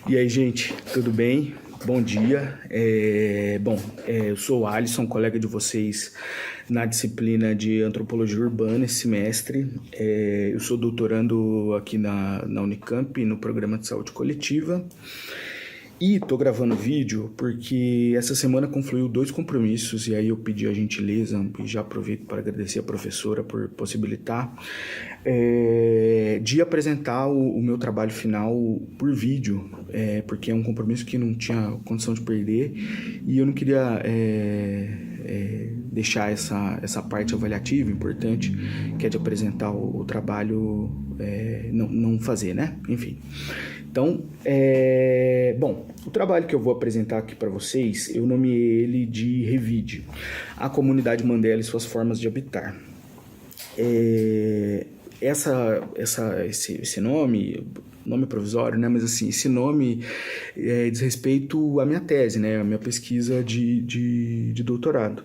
E aí, gente, tudo bem? Bom dia. Eu sou o Alisson, colega de vocês na disciplina de Antropologia Urbana esse semestre. Eu sou doutorando aqui na Unicamp, no Programa de Saúde Coletiva. E tô gravando vídeo porque essa semana confluiu 2 compromissos e aí eu pedi a gentileza e já aproveito para agradecer a professora por possibilitar de apresentar o meu trabalho final por vídeo, porque é um compromisso que não tinha condição de perder e eu não queria deixar essa parte avaliativa importante, que é de apresentar o trabalho, não fazer, né? Enfim. Então, o trabalho que eu vou apresentar aqui para vocês, eu nomeei ele de Revide, a comunidade Mandela e suas formas de habitar. Esse nome provisório, né? Mas assim, esse nome diz respeito à minha tese, né? A minha pesquisa de doutorado.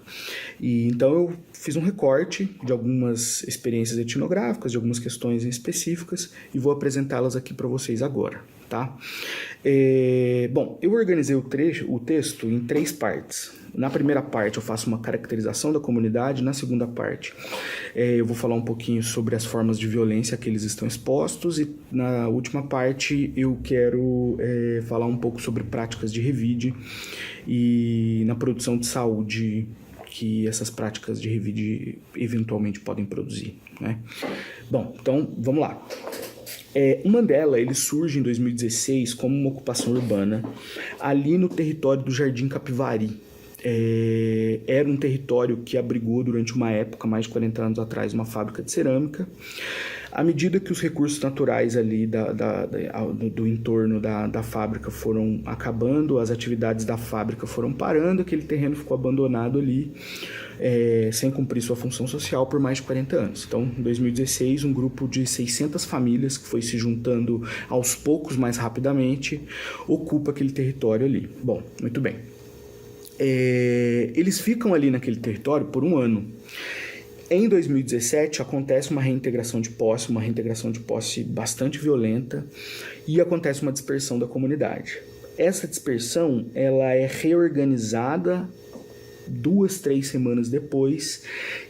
E então eu fiz um recorte de algumas experiências etnográficas, de algumas questões específicas e vou apresentá-las aqui para vocês agora, tá? Eu organizei o texto em 3 partes. Na primeira parte eu faço uma caracterização da comunidade, na segunda parte eu vou falar um pouquinho sobre as formas de violência que eles estão expostos e na última parte eu quero falar um pouco sobre práticas de revide e na produção de saúde que essas práticas de revide eventualmente podem produzir, né? Bom, então vamos lá. O Mandela ele surge em 2016 como uma ocupação urbana ali no território do Jardim Capivari. Era um território que abrigou durante uma época, mais de 40 anos atrás, uma fábrica de cerâmica. À medida que os recursos naturais ali do entorno da fábrica foram acabando, as atividades da fábrica foram parando, aquele terreno ficou abandonado ali, sem cumprir sua função social por mais de 40 anos. Então, em 2016, um grupo de 600 famílias, que foi se juntando aos poucos mais rapidamente, ocupa aquele território ali. Bom, muito bem. Eles ficam ali naquele território por um ano. Em 2017 acontece uma reintegração de posse bastante violenta e acontece uma dispersão da comunidade. Essa dispersão ela é reorganizada 2, 3 semanas depois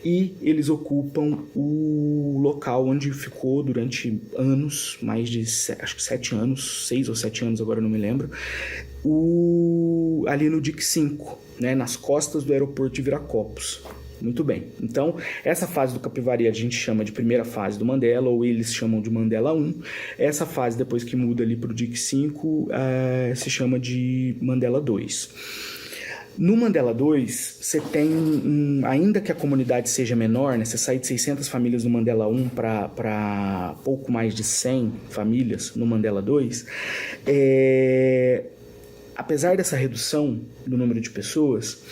e eles ocupam o local onde ficou durante anos, mais de 7 anos, 6 ou 7 anos, agora não me lembro, ali no DIC 5, né, nas costas do aeroporto de Viracopos. Muito bem, então essa fase do Capivari a gente chama de primeira fase do Mandela, ou eles chamam de Mandela 1. Essa fase, depois que muda ali para o DIC 5, se chama de Mandela 2. No Mandela 2, você tem, ainda que a comunidade seja menor, né, você sai de 600 famílias no Mandela 1 para pouco mais de 100 famílias no Mandela 2, apesar dessa redução do número de pessoas,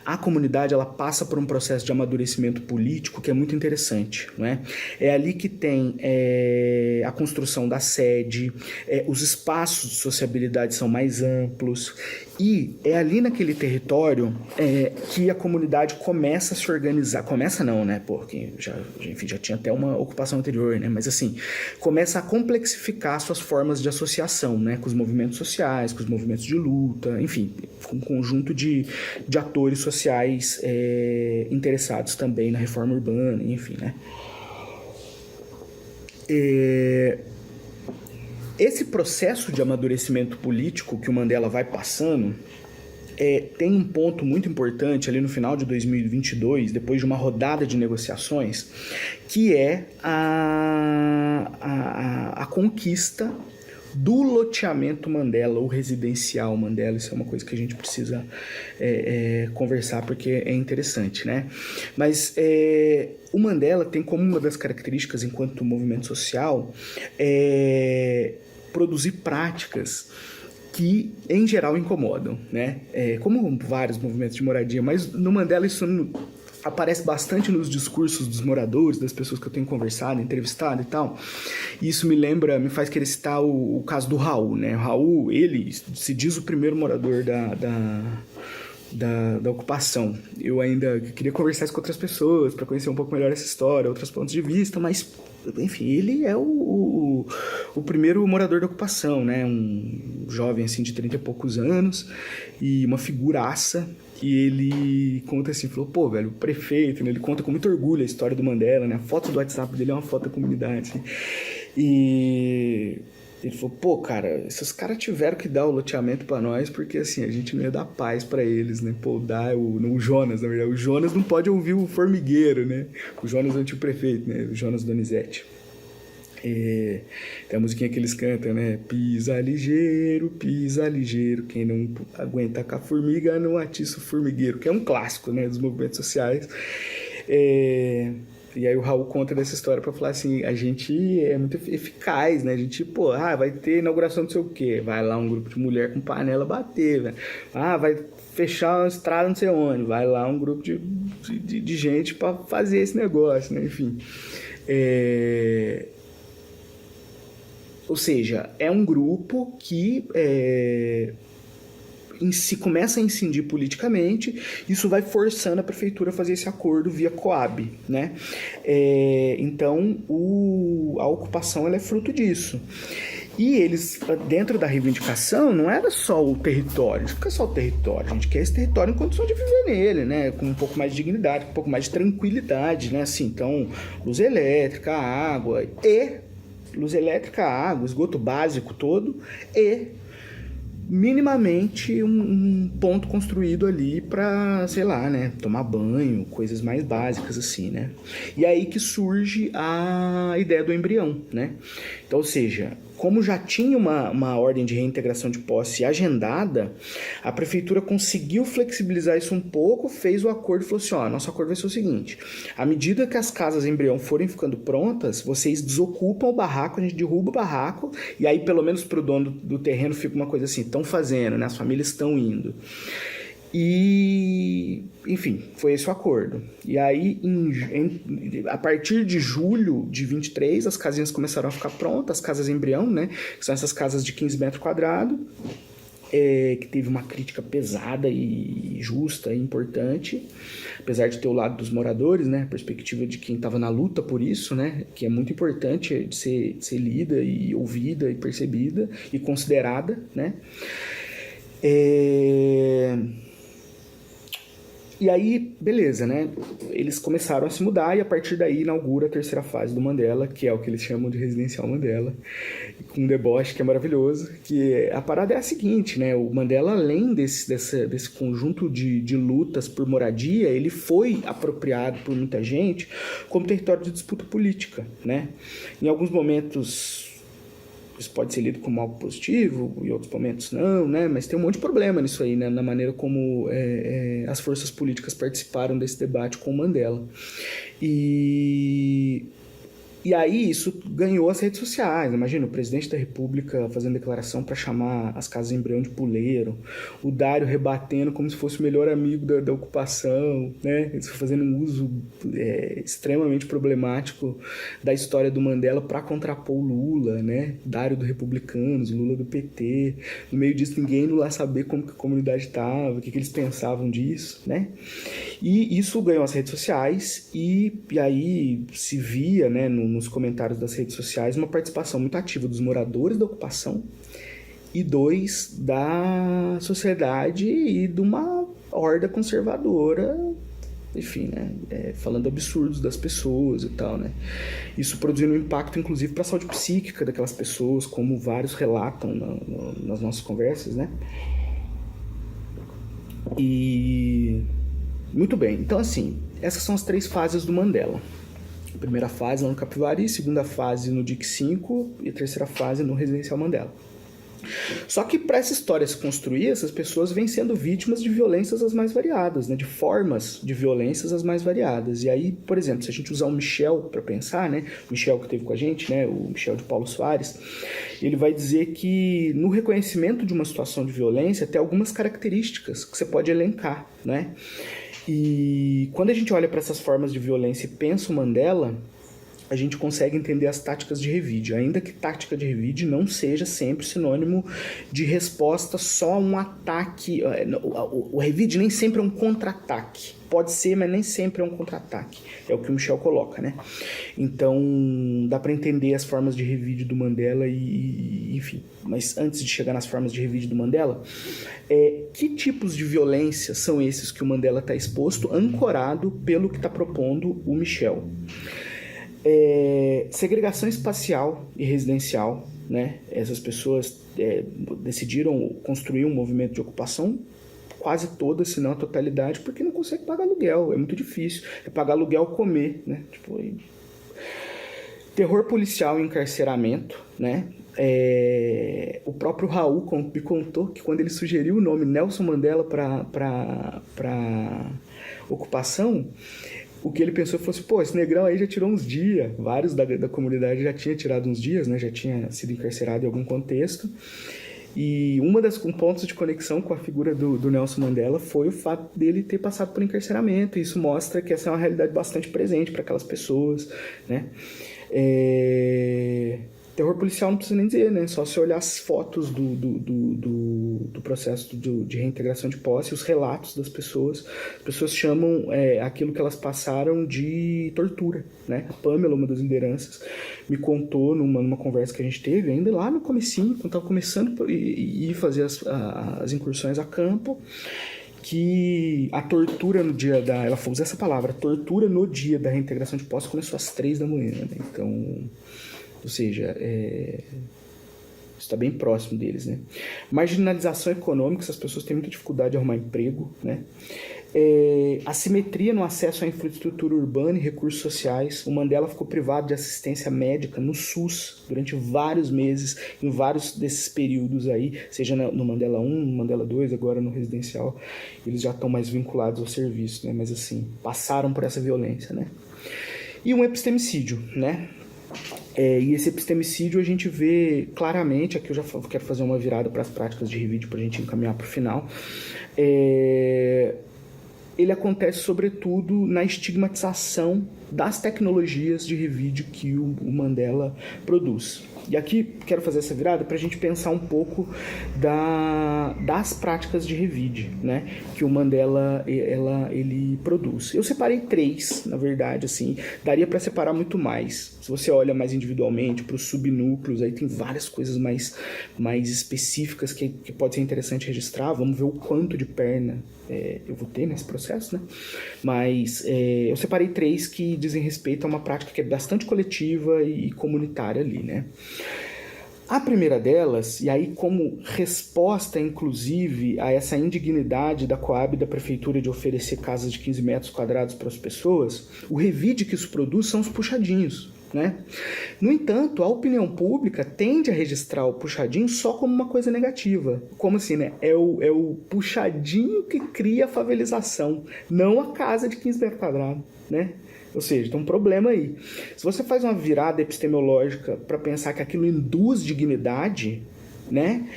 a comunidade ela passa por um processo de amadurecimento político que é muito interessante, não é? É ali que tem a construção da sede, os espaços de sociabilidade são mais amplos e é ali naquele território que a comunidade começa a se organizar. Começa não, né? Porque já tinha até uma ocupação anterior, né? Mas assim, começa a complexificar suas formas de associação, né? Com os movimentos sociais, com os movimentos de luta, enfim, com um conjunto de atores sociais interessados também na reforma urbana, enfim, né? Esse processo de amadurecimento político que o Mandela vai passando tem um ponto muito importante ali no final de 2022, depois de uma rodada de negociações, que é a conquista do loteamento Mandela, ou residencial Mandela. Isso é uma coisa que a gente precisa conversar porque é interessante, né? Mas o Mandela tem como uma das características enquanto movimento social produzir práticas que, em geral, incomodam, né? Como vários movimentos de moradia, mas no Mandela isso aparece bastante nos discursos dos moradores, das pessoas que eu tenho conversado, entrevistado e tal. E isso me faz querer citar o caso do Raul, né? O Raul, ele se diz o primeiro morador da ocupação. Eu ainda queria conversar isso com outras pessoas para conhecer um pouco melhor essa história, outros pontos de vista, mas enfim, ele é o primeiro morador da ocupação, né? Um jovem assim de 30 e poucos anos, e uma figuraça. E ele conta assim, falou, pô, velho, o prefeito, né? Ele conta com muito orgulho a história do Mandela, né? A foto do WhatsApp dele é uma foto da comunidade, assim. E ele falou, pô, cara, esses caras tiveram que dar o loteamento pra nós, porque assim, a gente não ia dar paz pra eles, né? Pô, o Jonas, na verdade. O Jonas não pode ouvir o formigueiro, né? O Jonas é o antigo prefeito, né? O Jonas Donizete. Tem a musiquinha que eles cantam, né? Pisa ligeiro, quem não aguenta com a formiga não atiça o formigueiro, que é um clássico, né, dos movimentos sociais. E aí o Raul conta dessa história pra falar assim, a gente é muito eficaz, né? A gente, pô, vai ter inauguração não sei o quê, vai lá um grupo de mulher com panela bater, velho. Vai fechar uma estrada não sei onde, vai lá um grupo de gente pra fazer esse negócio, né? Enfim. Ou seja, é um grupo que começa a incidir politicamente, isso vai forçando a prefeitura a fazer esse acordo via Coab, né? Então, a ocupação ela é fruto disso. E eles, dentro da reivindicação, não era só o território, não fica só o território, a gente quer esse território em condição de viver nele, né? Com um pouco mais de dignidade, com um pouco mais de tranquilidade, né? Assim, então, luz elétrica, água, esgoto básico todo e minimamente um ponto construído ali para, sei lá, né, tomar banho, coisas mais básicas assim, né? E aí que surge a ideia do embrião, né? Então, ou seja, como já tinha uma ordem de reintegração de posse agendada, a prefeitura conseguiu flexibilizar isso um pouco, fez o acordo e falou assim, nosso acordo vai ser o seguinte, à medida que as casas embrião forem ficando prontas, vocês desocupam o barraco, a gente derruba o barraco, e aí pelo menos para o dono do terreno fica uma coisa assim, estão fazendo, né? As famílias estão indo. E, enfim, foi esse o acordo. E aí, a partir de julho de 23, as casinhas começaram a ficar prontas, as casas embrião, né? Que são essas casas de 15 metros quadrados, que teve uma crítica pesada e justa e importante, apesar de ter o lado dos moradores, né? A perspectiva de quem estava na luta por isso, né? Que é muito importante de ser lida e ouvida e percebida e considerada, né? E aí, beleza, né? Eles começaram a se mudar e a partir daí inaugura a terceira fase do Mandela, que é o que eles chamam de Residencial Mandela, com um deboche que é maravilhoso, que a parada é a seguinte, né? O Mandela, além desse conjunto de lutas por moradia, ele foi apropriado por muita gente como território de disputa política, né? Em alguns momentos isso pode ser lido como algo positivo, em outros momentos não, né? Mas tem um monte de problema nisso aí, né? Na maneira como as forças políticas participaram desse debate com o Mandela. E aí isso ganhou as redes sociais. Imagina o presidente da República fazendo declaração para chamar as casas embrião de puleiro, o Dário rebatendo como se fosse o melhor amigo da ocupação, né? Eles fazendo um uso extremamente problemático da história do Mandela para contrapor o Lula, né? Dário do Republicanos, Lula do PT. No meio disso ninguém indo lá saber como que a comunidade estava, o que eles pensavam disso, né? E isso ganhou as redes sociais e aí se via, né, nos comentários das redes sociais uma participação muito ativa dos moradores da ocupação e da sociedade e de uma horda conservadora, enfim, né, falando absurdos das pessoas e tal, né. Isso produzindo um impacto, inclusive, para a saúde psíquica daquelas pessoas, como vários relatam nas nossas conversas, né. E muito bem, então assim, essas são as 3 fases do Mandela. A primeira fase lá no Capivari, segunda fase no DIC 5 e a terceira fase no Residencial Mandela. Só que para essa história se construir, essas pessoas vêm sendo vítimas de violências as mais variadas, né? De formas de violências as mais variadas. E aí, por exemplo, se a gente usar o Michel para pensar, né? O Michel que esteve com a gente, né? O Michel de Paulo Soares, ele vai dizer que no reconhecimento de uma situação de violência tem algumas características que você pode elencar, né? E quando a gente olha para essas formas de violência e pensa o Mandela, a gente consegue entender as táticas de revide, ainda que tática de revide não seja sempre sinônimo de resposta só a um ataque. O revide nem sempre é um contra-ataque. Pode ser, mas nem sempre é um contra-ataque. É o que o Michel coloca, né? Então, dá para entender as formas de revide do Mandela enfim. Mas antes de chegar nas formas de revide do Mandela, que tipos de violência são esses que o Mandela está exposto, ancorado pelo que está propondo o Michel? Segregação espacial e residencial, né? Essas pessoas decidiram construir um movimento de ocupação, quase toda, se não a totalidade, porque não consegue pagar aluguel, é muito difícil. Pagar aluguel, comer, né? Terror policial e encarceramento, né? O próprio Raul me contou que quando ele sugeriu o nome Nelson Mandela para ocupação, o que ele pensou foi assim, esse negrão aí já tirou uns dias, vários da comunidade já tinha tirado uns dias, né? Já tinha sido encarcerado em algum contexto. E um pontos de conexão com a figura do Nelson Mandela foi o fato dele ter passado por encarceramento. Isso mostra que essa é uma realidade bastante presente para aquelas pessoas, né? Terror policial não precisa nem dizer, né? Só se olhar as fotos do processo de reintegração de posse, os relatos das pessoas. As pessoas chamam aquilo que elas passaram de tortura, né? A Pamela, uma das lideranças, me contou numa conversa que a gente teve, ainda lá no comecinho, quando estava começando a ir fazer as incursões a campo, que a tortura no dia ela usou essa palavra, tortura no dia da reintegração de posse começou às 3 da manhã, né? Então, ou seja, está bem próximo deles, né? Marginalização econômica, essas pessoas têm muita dificuldade de arrumar emprego, né? Assimetria no acesso à infraestrutura urbana e recursos sociais. O Mandela ficou privado de assistência médica no SUS durante vários meses, em vários desses períodos aí, seja no Mandela 1, no Mandela 2, agora no residencial, eles já estão mais vinculados ao serviço, né? Mas assim, passaram por essa violência, né? E um epistemicídio, né? E esse epistemicídio a gente vê claramente, aqui eu já quero fazer uma virada para as práticas de revide para a gente encaminhar para o final. Ele acontece sobretudo na estigmatização das tecnologias de revide que o Mandela produz. E aqui quero fazer essa virada para a gente pensar um pouco das práticas de revide, né, que o Mandela ele produz. Eu separei 3, na verdade, assim, daria para separar muito mais. Se você olha mais individualmente para os subnúcleos, aí tem várias coisas mais específicas que pode ser interessante registrar. Vamos ver o quanto de perna eu vou ter nesse processo, né? Mas eu separei 3 que dizem respeito a uma prática que é bastante coletiva e comunitária ali, né? A primeira delas, e aí como resposta, inclusive, a essa indignidade da Coab e da Prefeitura de oferecer casas de 15 metros quadrados para as pessoas, o revide que isso produz são os puxadinhos, né? No entanto, a opinião pública tende a registrar o puxadinho só como uma coisa negativa. Como assim, né? É o puxadinho que cria a favelização, não a casa de 15 metros quadrados, né? Ou seja, tem um problema aí. Se você faz uma virada epistemológica para pensar que aquilo induz dignidade, né?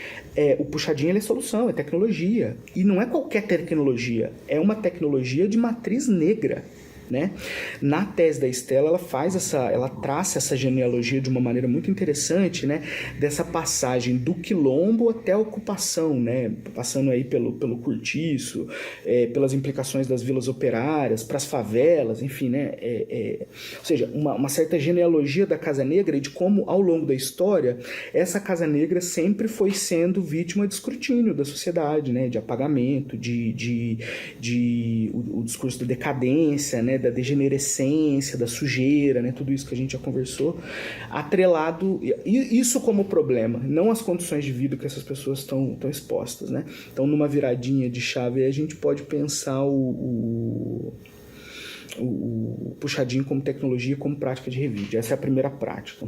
O puxadinho é solução, é tecnologia. E não é qualquer tecnologia, é uma tecnologia de matriz negra, né? Na tese da Estela, ela traça essa genealogia de uma maneira muito interessante, né? Dessa passagem do quilombo até a ocupação, né? Passando aí pelo cortiço, pelas implicações das vilas operárias, para as favelas, enfim, né? Ou seja, uma certa genealogia da Casa Negra e de como, ao longo da história, essa Casa Negra sempre foi sendo vítima de escrutínio da sociedade, né? De apagamento, o discurso da decadência, né? Da degenerescência, da sujeira, né? Tudo isso que a gente já conversou, atrelado, isso como problema, não as condições de vida que essas pessoas estão expostas, né? Então, numa viradinha de chave, a gente pode pensar o puxadinho como tecnologia, como prática de revide. Essa é a primeira prática.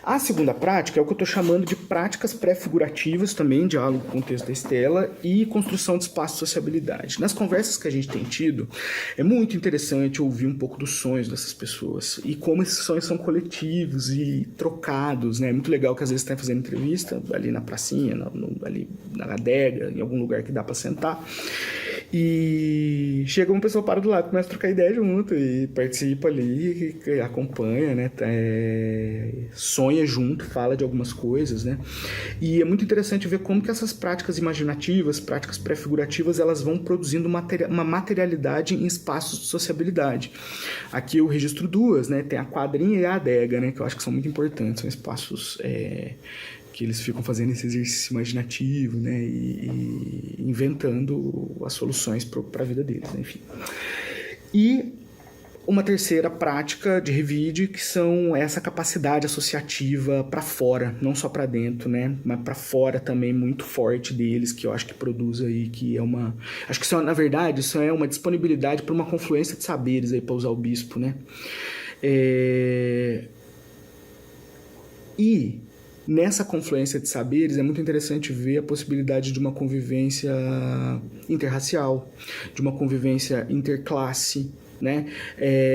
A segunda prática é o que eu estou chamando de práticas pré-figurativas, também, diálogo com o texto da Estela, e construção de espaço de sociabilidade. Nas conversas que a gente tem tido, é muito interessante ouvir um pouco dos sonhos dessas pessoas, e como esses sonhos são coletivos e trocados, né? É muito legal que às vezes está fazendo entrevista, ali na pracinha, ali na adega, em algum lugar que dá para sentar, E chega uma pessoa para do lado, começa a trocar ideia junto e participa ali, acompanha, né? Sonha junto, fala de algumas coisas, né? E é muito interessante ver como que essas práticas imaginativas, práticas pré-figurativas, elas vão produzindo uma materialidade em espaços de sociabilidade. Aqui eu registro duas, né? Tem a quadrinha e a adega, né? Que eu acho que são muito importantes, são espaços que eles ficam fazendo esse exercício imaginativo, né, e inventando as soluções para a vida deles, né, enfim. E uma terceira prática de revide, que são essa capacidade associativa para fora, não só para dentro, né, mas para fora também muito forte deles, que eu acho que produz aí, que é uma... Acho que, na verdade, isso é uma disponibilidade para uma confluência de saberes, aí, para usar o bispo, né. E nessa confluência de saberes é muito interessante ver a possibilidade de uma convivência interracial, de uma convivência interclasse, né?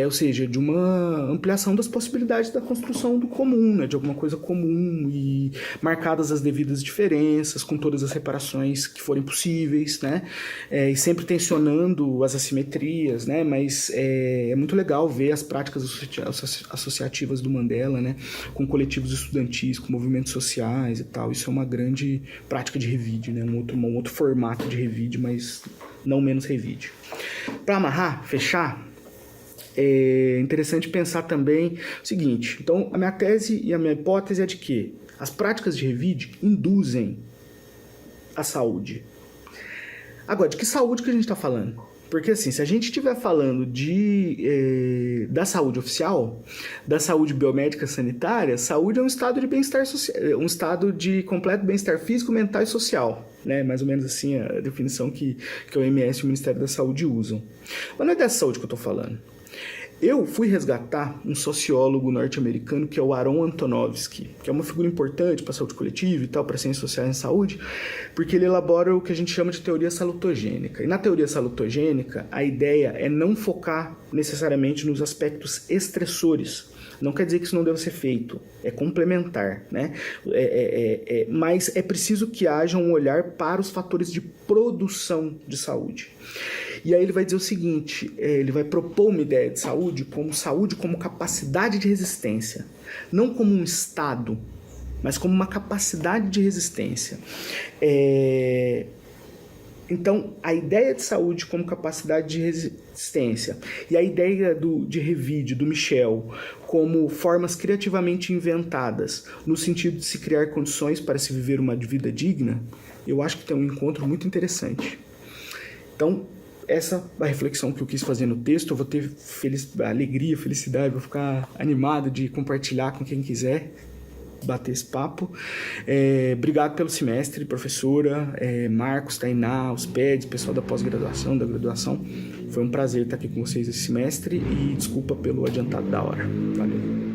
Ou seja, de uma ampliação das possibilidades da construção do comum, né? De alguma coisa comum e marcadas as devidas diferenças, com todas as reparações que forem possíveis, né? E sempre tensionando as assimetrias, né? Mas é muito legal ver as práticas associativas do Mandela, né? Com coletivos estudantis, com movimentos sociais e tal. Isso é uma grande prática de revide, né? Um outro formato de revide, mas não menos revide. Para amarrar, fechar, é interessante pensar também o seguinte. Então, a minha tese e a minha hipótese é de que as práticas de revide induzem a saúde. Agora, de que saúde que a gente está falando? Porque assim, se a gente estiver falando da saúde oficial, da saúde biomédica sanitária, saúde é um estado de bem-estar social, um estado de completo bem-estar físico, mental e social, né? Mais ou menos assim a definição que a OMS e o Ministério da Saúde usam. Mas não é dessa saúde que eu estou falando. Eu fui resgatar um sociólogo norte-americano que é o Aaron Antonovsky, que é uma figura importante para a saúde coletiva e tal, para ciências sociais e saúde, porque ele elabora o que a gente chama de teoria salutogênica. E na teoria salutogênica, a ideia é não focar necessariamente nos aspectos estressores. Não quer dizer que isso não deva ser feito, é complementar, né? Mas é preciso que haja um olhar para os fatores de produção de saúde. E aí ele vai dizer o seguinte, ele vai propor uma ideia de saúde como capacidade de resistência, não como um estado, mas como uma capacidade de resistência. Então, a ideia de saúde como capacidade de resistência e a ideia de revide, do Michel, como formas criativamente inventadas, no sentido de se criar condições para se viver uma vida digna, eu acho que tem um encontro muito interessante. Então, essa é a reflexão que eu quis fazer no texto. Eu vou ter alegria, felicidade, vou ficar animado de compartilhar com quem quiser bater esse papo. Obrigado pelo semestre, professora, Marcos, Tainá, os PEDs, pessoal da pós-graduação, da graduação. Foi um prazer estar aqui com vocês esse semestre e desculpa pelo adiantado da hora. Valeu.